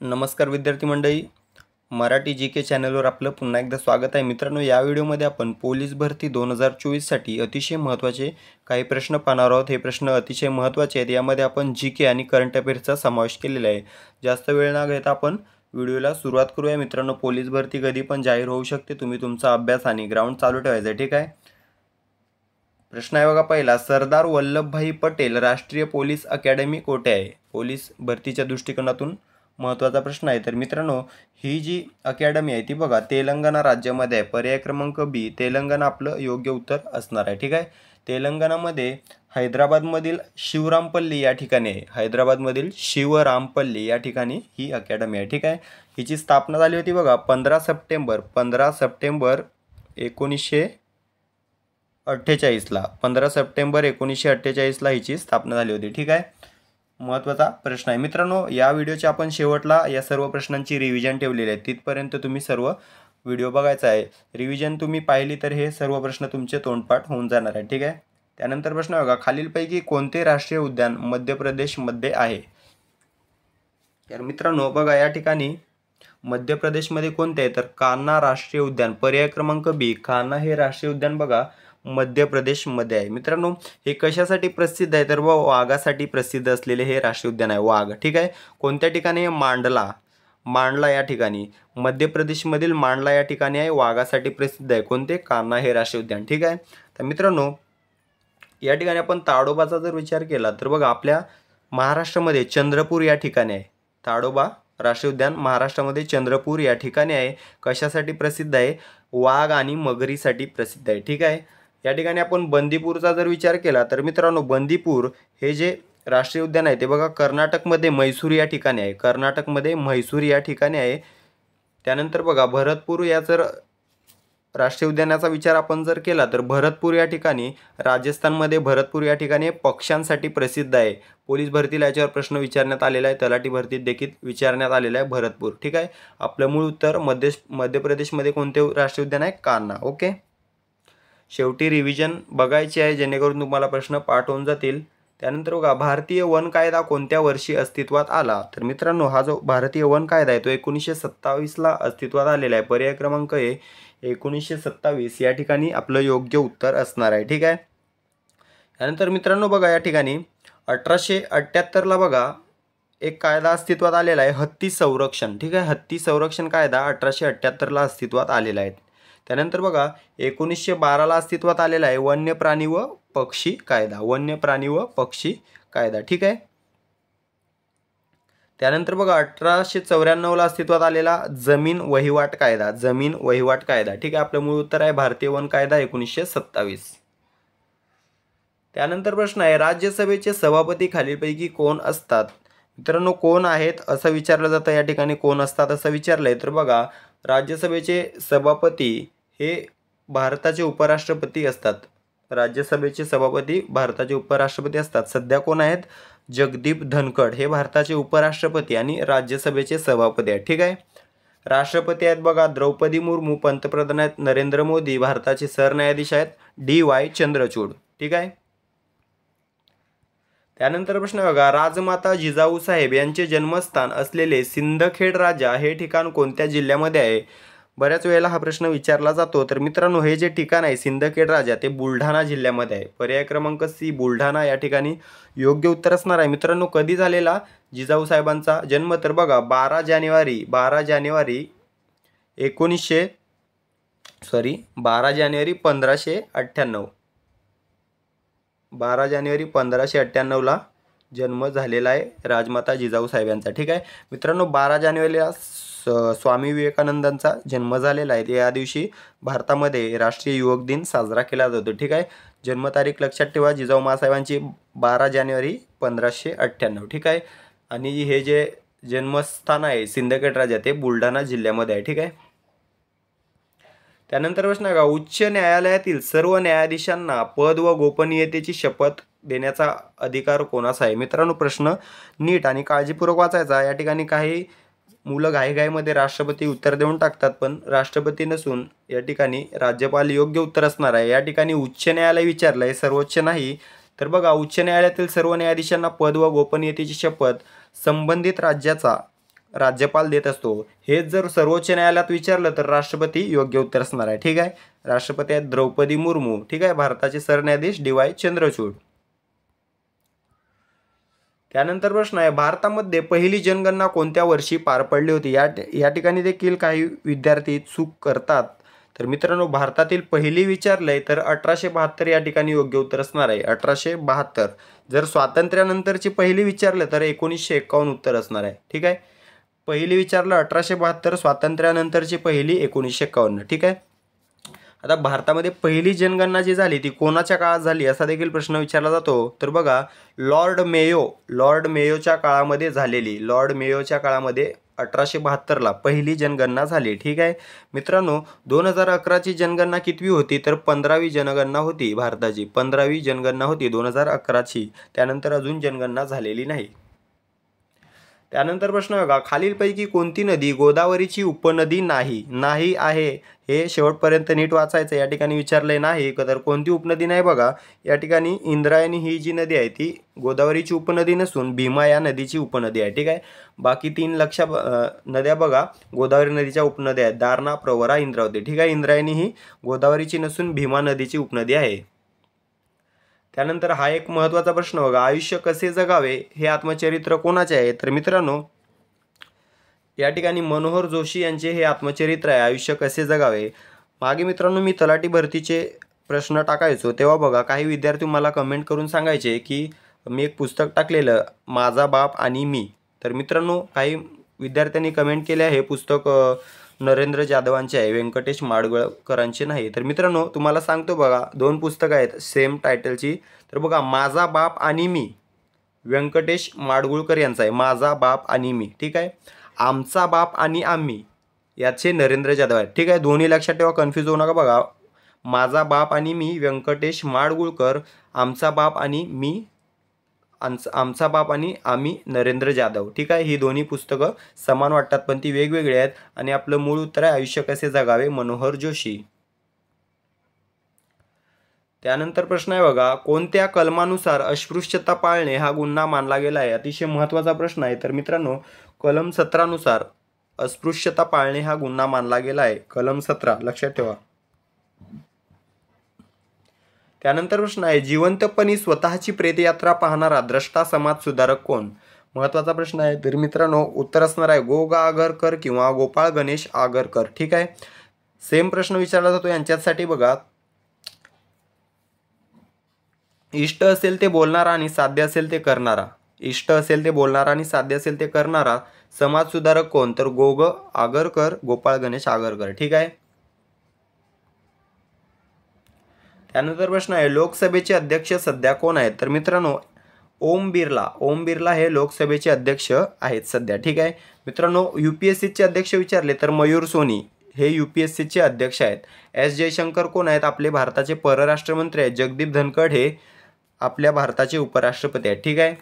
नमस्कार विद्यार्थी मंडळी, मराठी जी के चॅनलवर आपलं पुन्हा एकदा स्वागत आहे. मित्रांनो, या व्हिडिओमध्ये आपण पोलीस भरती 2024साठी अतिशय महत्त्वाचे काही प्रश्न पाहणार आहोत. हे प्रश्न अतिशय महत्त्वाचे आहेत. यामध्ये आपण जी के आणि करंट अफेअर्सचा समावेश केलेला आहे. जास्त वेळ न घेता आपण व्हिडिओला सुरुवात करूया. मित्रांनो, पोलीस भरती कधी पण जाहीर होऊ शकते. तुम्ही तुमचा अभ्यास आणि ग्राउंड चालू ठेवायचा, ठीक आहे. प्रश्न आहे बघा पहिला, सरदार वल्लभभाई पटेल राष्ट्रीय पोलीस अकॅडमी कोठे आहे? पोलीस भरतीच्या दृष्टिकोनातून महत्त्वाचा प्रश्न आहे. तर मित्रांनो, ही जी अकॅडमी आहे ती बघा तेलंगणा राज्यामध्ये आहे. पर्याय क्रमांक बी, तेलंगणा आपलं योग्य उत्तर असणार आहे, ठीक आहे. तेलंगणामध्ये हैदराबादमधील शिवरामपल्ली या ठिकाणी आहे. हैदराबादमधील शिवरामपल्ली या ठिकाणी ही अकॅडमी आहे, ठीक आहे. हिची स्थापना झाली होती बघा 15 सप्टेंबर 1948ला. 15 सप्टेंबर 1948ला हिची स्थापना झाली होती, ठीक आहे. महत्त्वाचा प्रश्न आहे. मित्रांनो, या व्हिडिओच्या आपण शेवटला या सर्व प्रश्नांची रिव्हिजन ठेवलेली आहे. तिथपर्यंत तुम्ही सर्व व्हिडिओ बघायचा आहे. रिव्हिजन तुम्ही पाहिली तर हे सर्व प्रश्न तुमचे तोंडपाठ होऊन जाणार आहे, ठीक आहे. त्यानंतर प्रश्न बघा, खालीलपैकी कोणते राष्ट्रीय उद्यान मध्य प्रदेशमध्ये आहे? तर मित्रांनो बघा, या ठिकाणी मध्य प्रदेशमध्ये कोणते आहे? तर कान्हा राष्ट्रीय उद्यान. पर्याय क्रमांक बी, कान्हा हे राष्ट्रीय उद्यान बघा मध्य प्रदेशमध्ये आहे. मित्रांनो, हे कशासाठी प्रसिद्ध आहे? तर वाघासाठी प्रसिद्ध असलेले हे राष्ट्रीय उद्यान आहे, वाघ, ठीक आहे. कोणत्या ठिकाणी? मांडला या ठिकाणी. मध्य प्रदेशमधील मांडला या ठिकाणी आहे. वाघासाठी प्रसिद्ध आहे. कोणते? कान्हा हे राष्ट्रीय उद्यान, ठीक आहे. तर मित्रांनो, या ठिकाणी आपण ताडोबाचा जर विचार केला तर बघा आपल्या महाराष्ट्रामध्ये चंद्रपूर या ठिकाणी आहे. ताडोबा राष्ट्रीय उद्यान महाराष्ट्रामध्ये चंद्रपूर या ठिकाणी आहे. कशासाठी प्रसिद्ध आहे? वाघ आणि मगरीसाठी प्रसिद्ध आहे, ठीक आहे. या ठिकाणी आपण बंदीपूरचा जर विचार केला तर मित्रांनो, बंदीपूर हे जे राष्ट्रीय उद्यान आहे ते बघा कर्नाटकमध्ये म्हैसूर या ठिकाणी आहे. कर्नाटकमध्ये म्हैसूर या ठिकाणी आहे. त्यानंतर बघा भरतपूर या जर राष्ट्रीय उद्यानाचा विचार आपण जर केला तर भरतपूर या ठिकाणी राजस्थानमध्ये भरतपूर या ठिकाणी पक्ष्यांसाठी प्रसिद्ध आहे. पोलीस भरतीला याच्यावर प्रश्न विचारण्यात आलेला आहे. तलाठी भरतीत देखील विचारण्यात आलेला आहे भरतपूर, ठीक आहे. आपलं मूळ उत्तर मध्य प्रदेशमध्ये कोणते राष्ट्रीय उद्यान आहे? कान्हा. ओके. शेवटी रिव्हिजन बघायची आहे जेणेकरून तुम्हाला प्रश्न पाठ होऊन जातील. त्यानंतर बघा, भारतीय वन कायदा कोणत्या वर्षी अस्तित्वात आला? तर मित्रांनो, हा जो भारतीय वन कायदा आहे तो 1927ला अस्तित्वात आलेला आहे. पर्याय क्रमांक ए, 1927 या ठिकाणी आपलं योग्य उत्तर असणार आहे, ठीक आहे. त्यानंतर मित्रांनो बघा, या ठिकाणी 1878ला बघा एक कायदा अस्तित्वात आलेला आहे, हत्ती संरक्षण, ठीक आहे. हत्ती संरक्षण कायदा 1878ला अस्तित्वात आलेला आहे. त्यानंतर बघा 1912ला अस्तित्वात आलेला आहे वन्य प्राणी व पक्षी कायदा. वन्य प्राणी व पक्षी कायदा, ठीक आहे. त्यानंतर बघा 1894ला अस्तित्वात आलेला जमीन वहिवाट कायदा. जमीन वहिवाट कायदा, ठीक आहे. आपलं मूळ उत्तर आहे भारतीय वन कायदा 1927. त्यानंतर प्रश्न आहे, राज्यसभेचे सभापती खालीलपैकी कोण असतात? मित्रांनो, कोण आहेत असं विचारलं जातं. या ठिकाणी कोण असतात असं विचारलंय. तर बघा, राज्यसभेचे सभापती हे भारताचे उपराष्ट्रपती असतात. राज्यसभेचे सभापती भारताचे उपराष्ट्रपती असतात. सध्या कोण आहेत? जगदीप धनखड हे भारताचे उपराष्ट्रपती आणि राज्यसभेचे सभापती आहेत, ठीक आहे. राष्ट्रपती आहेत बघा द्रौपदी मुर्मू. पंतप्रधान आहेत नरेंद्र मोदी. भारताचे सरन्यायाधीश आहेत DY चंद्रचूड, ठीक आहे. त्यानंतर प्रश्न बघा, राजमाता जिजाऊ साहेब यांचे जन्मस्थान असलेले सिंदखेड राजा हे ठिकाण कोणत्या जिल्ह्यामध्ये आहे? बऱ्याच वेळेला हा प्रश्न विचारला जातो. तर मित्रांनो, हे जे ठिकाण आहे सिंदखेड राजा ते बुलढाणा जिल्ह्यामध्ये आहे. पर्याय क्रमांक सी, बुलढाणा या ठिकाणी योग्य उत्तर असणार आहे. मित्रांनो, कधी झालेला जिजाऊ साहेबांचा जन्म? तर बघा 12 जानेवारी 1598. 12 जानेवारी 1598ला जन्म झालेला आहे राजमाता जिजाऊ साहेब यांचा, ठीक आहे. मित्रांनो, 12 जानेवारीला स्वामी विवेकानंदांचा जन्म झालेला आहे. या दिवशी भारतामध्ये राष्ट्रीय युवक दिन साजरा केला जातो, ठीक आहे. जन्मतारीख लक्षात ठेवा, जिजाऊ मासाहेबांची 12 जानेवारी 1598, ठीक आहे. आणि हे जे जन्मस्थान आहे सिंदखेड राजा ते बुलढाणा जिल्ह्यामध्ये आहे, ठीक आहे. त्यानंतर प्रश्न आहे का, उच्च न्यायालयातील सर्व न्यायाधीशांना पद व गोपनीयतेची शपथ देण्याचा अधिकार कोणाचा आहे? मित्रांनो, प्रश्न नीट आणि काळजीपूर्वक वाचायचा. या ठिकाणी काही मुलं घाईघाईमध्ये राष्ट्रपती उत्तर देऊन टाकतात, पण राष्ट्रपती नसून या ठिकाणी राज्यपाल योग्य उत्तर असणार आहे. या ठिकाणी उच्च न्यायालय विचारलं आहे, सर्वोच्च नाही. तर बघा, उच्च न्यायालयातील सर्व न्यायाधीशांना पद व गोपनीयतेची शपथ संबंधित राज्याचा राज्यपाल देत असतो. हेच जर सर्वोच्च न्यायालयात विचारलं तर राष्ट्रपती योग्य उत्तर असणार आहे. ठीक आहे. राष्ट्रपती आहेत द्रौपदी मुर्मू. ठीक आहे. भारताचे सरन्यायाधीश DY चंद्रचूड. त्यानंतर प्रश्न आहे, भारतामध्ये पहिली जनगणना कोणत्या वर्षी पार पडली होती? या ठिकाणी देखील काही विद्यार्थी चूक करतात. तर मित्रांनो, भारतातील पहिली विचारलंय तर 1872 या ठिकाणी योग्य उत्तर असणार आहे. 1872. जर स्वातंत्र्यानंतरची पहिली विचारलं तर 1951 उत्तर असणार आहे. ठीक आहे. पहिली विचारलं 1872, स्वातंत्र्यानंतरची पहिली 1951. ठीक आहे. आता भारतामध्ये पहिली जनगणना जी झाली ती कोणाच्या काळात झाली असा देखील प्रश्न विचारला जातो. तर बघा, लॉर्ड मेयोच्या काळामध्ये झालेली, लॉर्ड मेयोच्या काळामध्ये 1872ला पहिली जनगणना झाली. ठीक आहे मित्रांनो. 2011ची जनगणना कितवी होती? तर 15वी जनगणना होती भारताची. 15वी जनगणना होती 2011ची. त्यानंतर अजून जनगणना झालेली नाही. त्यानंतर प्रश्न बघा, खालीलपैकी कोणती नदी गोदावरीची उपनदी नाही आहे? हे शेवटपर्यंत नीट वाचायचं. या ठिकाणी विचारलंय नाही तर कोणती उपनदी नाही बघा. या ठिकाणी इंद्रायणी ही जी नदी आहे ती गोदावरीची उपनदी नसून भीमा या नदीची उपनदी आहे. ठीक आहे. बाकी 3 नद्या बघा गोदावरी नदीच्या उपनद्या आहेत. दारणा, प्रवरा, इंद्रावती. ठीक आहे. इंद्रायणी ही गोदावरीची नसून भीमा नदीची उपनदी आहे. त्यानंतर हा एक महत्त्वाचा प्रश्न बघा, आयुष्य कसे जगावे हे आत्मचरित्र कोणाचे आहे? तर मित्रांनो, या ठिकाणी मनोहर जोशी यांचे हे आत्मचरित्र आहे, आयुष्य कसे जगावे. मागे मित्रांनो मी तलाठी भरतीचे प्रश्न टाकायचो तेव्हा बघा काही विद्यार्थी मला कमेंट करून सांगायचे की मी एक पुस्तक टाकलेलं माझा बाप आणि मी. तर मित्रांनो, काही विद्यार्थ्यांनी कमेंट केले आहे हे पुस्तक नरेंद्र जाधवांचे आहे, व्यंकटेश माडगुळकरांचे नाही. तर मित्रांनो तुम्हाला सांगतो बघा, 2 पुस्तकं आहेत सेम टायटलची. तर बघा, माझा बाप आणि मी व्यंकटेश माडगुळकर यांचा आहे, माझा बाप आणि मी. ठीक आहे. आमचा बाप आणि आम्ही याचे नरेंद्र जाधव आहेत. ठीक आहे. दोन्ही लक्षात ठेवा, कन्फ्यूज होऊ नका. बघा, माझा बाप आणि मी व्यंकटेश माडगुळकर, आमचा बाप आणि मी आमचा बाप आणि आम्ही नरेंद्र जाधव. ठीक आहे. ही दोन्ही पुस्तकं समान वाटतात पण ती वेगवेगळी आहेत. आणि आपलं मूळ उत्तर आहे आयुष्य कसे जगावे, मनोहर जोशी. त्यानंतर प्रश्न आहे बघा, कोणत्या कलमानुसार अस्पृश्यता पाळणे हा गुन्हा मानला गेला आहे? अतिशय महत्त्वाचा प्रश्न आहे. तर मित्रांनो, कलम 17 नुसार अस्पृश्यता पाळणे हा गुन्हा मानला गेला आहे. कलम 17 लक्षात ठेवा. त्यानंतर प्रश्न आहे, जिवंतपणी स्वतःची प्रेतयात्रा पाहणारा द्रष्टा समाज सुधारक कोण? महत्त्वाचा प्रश्न आहे. तर मित्रांनो उत्तर असणार आहे गोगा आगरकर किंवा गोपाळ गणेश आगरकर. ठीक आहे. सेम प्रश्न विचारला जातो यांच्यासाठी बघा, इष्ट असेल ते बोलणारा आणि साध्य असेल ते करणारा, इष्ट असेल ते बोलणारा आणि साध्य असेल ते करणारा समाज सुधारक कोण? तर गोग आगरकर, गोपाळ गणेश आगरकर. ठीक आहे. त्यानंतर प्रश्न आहे, लोकसभेचे अध्यक्ष सध्या कोण आहेत? तर मित्रांनो ओम बिर्ला हे लोकसभेचे अध्यक्ष आहेत सध्या. ठीक आहे मित्रांनो. UPSCचे अध्यक्ष विचारले तर मयूर सोनी हे UPSCचे अध्यक्ष आहेत. S जयशंकर कोण आहेत? आपले भारताचे परराष्ट्र मंत्री आहेत. जगदीप धनखड हे आपल्या भारताचे उपराष्ट्रपती आहेत. ठीक आहे.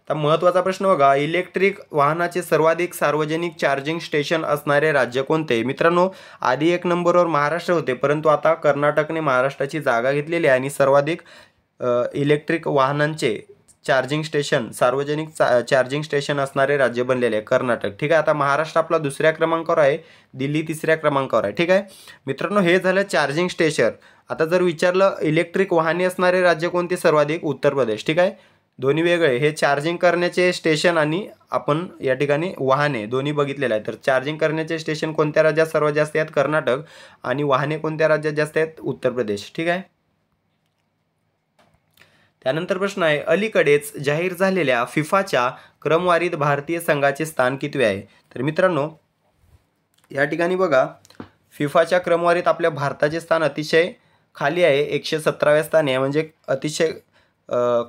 आता महत्त्वाचा प्रश्न बघा, इलेक्ट्रिक वाहनाचे सर्वाधिक सार्वजनिक चार्जिंग स्टेशन असणारे राज्य कोणते? मित्रांनो, आधी 1 नंबरवर महाराष्ट्र होते परंतु आता कर्नाटकने महाराष्ट्राची जागा घेतलेली आहे आणि सर्वाधिक इलेक्ट्रिक वाहनांचे चार्जिंग स्टेशन, सार्वजनिक चार्जिंग स्टेशन असणारे राज्य बनलेले आहे कर्नाटक. ठीक आहे. आता महाराष्ट्र आपला 2ऱ्या क्रमांकावर आहे, दिल्ली 3ऱ्या क्रमांकावर आहे. ठीक आहे मित्रांनो. हे झालं चार्जिंग स्टेशन. आता जर विचारलं इलेक्ट्रिक वाहने असणारे राज्य कोणते सर्वाधिक? उत्तर प्रदेश. ठीक आहे. दोन्ही वेगळे, हे चार्जिंग करण्याचे स्टेशन आणि आपण या ठिकाणी वाहने दोन्ही बघितलेलं आहे. तर चार्जिंग करण्याचे स्टेशन कोणत्या राज्यात सर्वात जास्त आहेत? कर्नाटक. आणि वाहने कोणत्या राज्यात जास्त आहेत? उत्तर प्रदेश. ठीक आहे. त्यानंतर प्रश्न आहे, अलीकडेच जाहीर झालेल्या फिफाच्या क्रमवारीत भारतीय संघाचे स्थान कितवे आहे? तर मित्रांनो या ठिकाणी बघा, फिफाच्या क्रमवारीत आपल्या भारताचे स्थान अतिशय खाली आहे, 117व्या स्थानी आहे. म्हणजे अतिशय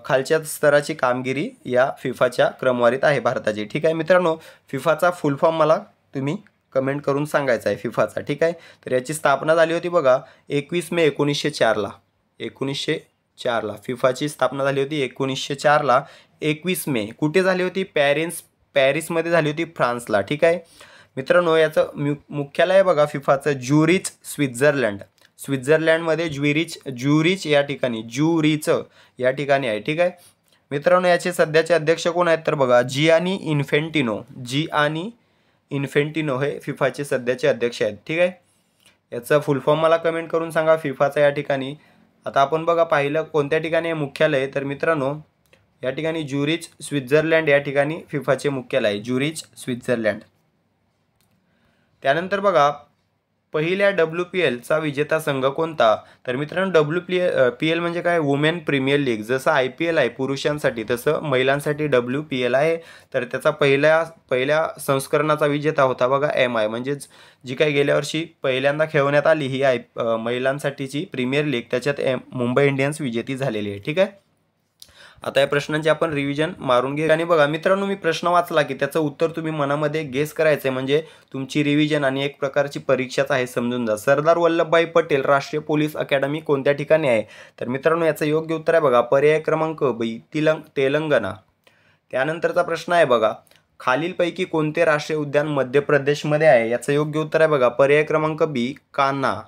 खालच्या स्तराची कामगिरी या फिफाच्या क्रमवारीत आहे भारताची. ठीक आहे मित्रांनो. फिफाचा फुल फॉर्म मला तुम्ही कमेंट करून सांगायचा आहे फिफाचा. ठीक आहे. तर याची स्थापना झाली होती बघा 21 मे 1904ला. 1904ला फिफाची स्थापना झाली होती. 1904ला 21 मे. कुठे झाली होती? पॅरिसमध्ये झाली होती, फ्रान्सला. ठीक आहे मित्रांनो. याचं मुख्यालय बघा फिफाचं ज्युरिच, स्वित्झर्लंडमध्ये ज्युरिच या ठिकाणी, ज्युरिच या ठिकाणी आहे. ठीक आहे. मित्रांनो याचे सध्याचे अध्यक्ष कोण आहेत तर बघा जियानी इन्फेंटिनो हे फिफाचे सध्याचे अध्यक्ष आहेत। ठीक आहे, याचा फुल फॉर्म मला कमेंट करून सांगा फिफाचा या ठिकाणी। आता आपण बघा पाहिलं कोणत्या ठिकाणी मुख्यालय, तर मित्रांनो या ठिकाणी ज्युरिच स्वित्झर्लंड या ठिकाणी फिफाचे मुख्यालय आहे, ज्युरिच स्वित्झर्लंड। त्यानंतर बघा पहिल्या WPL चा विजेता संघ कोणता, तर मित्रांनो WPL म्हणजे काय, वुमेन प्रीमियर लीग। जसं IPL आहे पुरुषांसाठी तसं महिलांसाठी WPL आहे। तर त्याचा पहिल्या संस्करणाचा विजेता होता बघा MI, म्हणजेच जी काही गेल्या वर्षी पहिल्यांदा खेळवण्यात आली ही महिलांसाठीची प्रीमियर लीग, त्याच्यात मुंबई इंडियन्स विजेती झालेली आहे। ठीक आहे, आता या प्रश्नांची आपण रिव्हिजन मारून घेऊ। आणि बघा मित्रांनो मी प्रश्न वाचला की त्याचं उत्तर तुम्ही मनामध्ये गेस करायचं, म्हणजे तुमची रिव्हिजन आणि एक प्रकारची परीक्षाच आहे समजून जा। सरदार वल्लभभाई पटेल राष्ट्रीय पोलीस अकॅडमी कोणत्या ठिकाणी आहे, तर मित्रांनो याचं योग्य उत्तर आहे बघा पर्याय क्रमांक B तेलंगणा। त्यानंतरचा प्रश्न आहे बघा खालीलपैकी कोणते राष्ट्रीय उद्यान मध्य प्रदेशमध्ये आहे, याचं योग्य उत्तर आहे बघा पर्याय क्रमांक B कान्हा।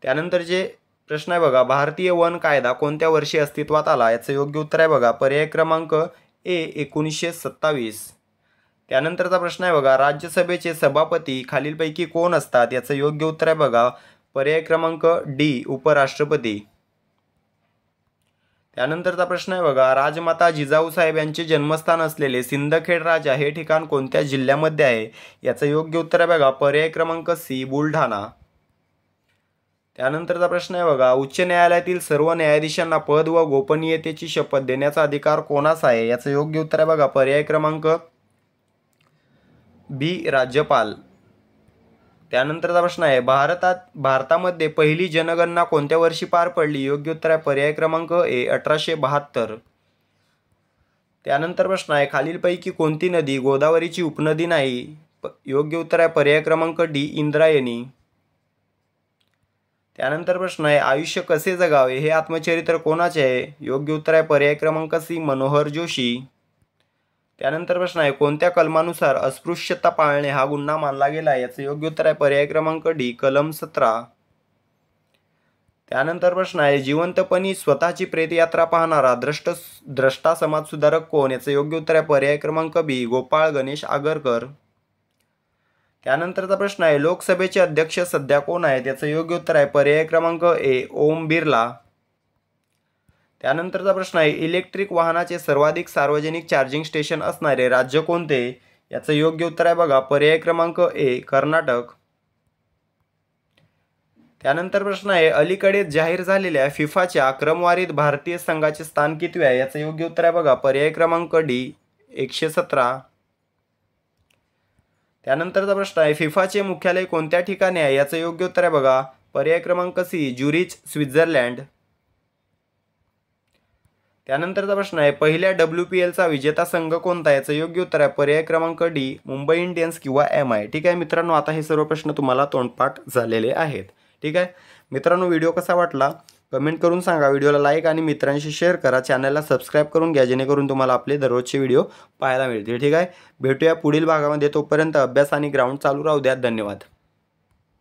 त्यानंतर जे प्रश्न आहे बघा भारतीय वन कायदा कोणत्या वर्षी अस्तित्वात आला, याचं योग्य उत्तर आहे बघा पर्याय क्रमांक A 1927। त्यानंतरचा प्रश्न आहे बघा राज्यसभेचे सभापती खालीलपैकी कोण असतात, याचं योग्य उत्तर आहे बघा पर्याय क्रमांक D उपराष्ट्रपती। त्यानंतरचा प्रश्न आहे बघा राजमाता जिजाऊ साहेब यांचे जन्मस्थान असलेले सिंदखेड राजा हे ठिकाण कोणत्या जिल्ह्यामध्ये आहे, याचं योग्य उत्तर आहे बघा पर्याय क्रमांक C बुलढाणा। त्यानंतरचा प्रश्न आहे बघा उच्च न्यायालयातील सर्व न्यायाधीशांना पद व गोपनीयतेची शपथ देण्याचा अधिकार कोणास आहे, याचं योग्य उत्तर आहे बघा पर्याय क्रमांक B राज्यपाल। त्यानंतरचा प्रश्न आहे भारतामध्ये पहिली जनगणना कोणत्या वर्षी पार पडली, योग्य उत्तर आहे पर्याय क्रमांक A 1872। त्यानंतर प्रश्न आहे खालीलपैकी कोणती नदी गोदावरीची उपनदी नाही, योग्य उत्तर आहे पर्याय क्रमांक D इंद्रायणी। त्यानंतर प्रश्न आहे आयुष्य कसे जगावे हे आत्मचरित्र कोणाचे आहे, योग्य उत्तर आहे पर्याय क्रमांक C मनोहर जोशी। त्यानंतर प्रश्न आहे कोणत्या कलमानुसार अस्पृश्यता पाळणे हा गुन्हा मानला गेला आहे, याचं योग्य उत्तर आहे पर्याय क्रमांक D कलम 17। त्यानंतर प्रश्न आहे जिवंतपणी स्वतःची प्रेतयात्रा पाहणारा द्रष्टा समाजसुधारक कोण, याचं योग्य उत्तर आहे पर्याय क्रमांक B गोपाळ गणेश आगरकर। त्यानंतरचा प्रश्न आहे लोकसभेचे अध्यक्ष सध्या कोण आहेत, याचं योग्य उत्तर आहे पर्याय क्रमांक A ओम बिर्ला। त्यानंतरचा प्रश्न आहे इलेक्ट्रिक वाहनाचे सर्वाधिक सार्वजनिक चार्जिंग स्टेशन असणारे राज्य कोणते, याचं योग्य उत्तर आहे बघा पर्याय क्रमांक A कर्नाटक। त्यानंतर प्रश्न आहे अलीकडेच जाहीर झालेल्या फिफाच्या क्रमवारीत भारतीय संघाचे स्थान कितवे आहे, याचं योग्य उत्तर आहे बघा पर्याय क्रमांक D 117। त्यानंतरचा प्रश्न आहे फिफाचे मुख्यालय कोणत्या ठिकाणी आहे, याचं योग्य उत्तर आहे बघा पर्याय क्रमांक C ज्युरिच स्वित्झर्लंड। त्यानंतरचा प्रश्न आहे पहिल्या WPL चा विजेता संघ कोणता, याचं योग्य उत्तर आहे पर्याय क्रमांक D मुंबई इंडियन्स किंवा MI। ठीक आहे मित्रांनो आता हे सर्व प्रश्न तुम्हाला तोंडपाठ झालेले आहेत। ठीक आहे मित्रांनो व्हिडिओ कसा वाटला कमेंट करून सांगा, व्हिडिओला लाईक आणि मित्रांशी शेअर करा, चॅनलला सबस्क्राईब करून घ्या जेणेकरून तुम्हाला आपले दररोजचे व्हिडिओ पाहायला मिळतील। ठीक आहे भेटूया पुढील भागामध्ये, तोपर्यंत अभ्यास आणि ग्राउंड चालू राहू द्या। धन्यवाद।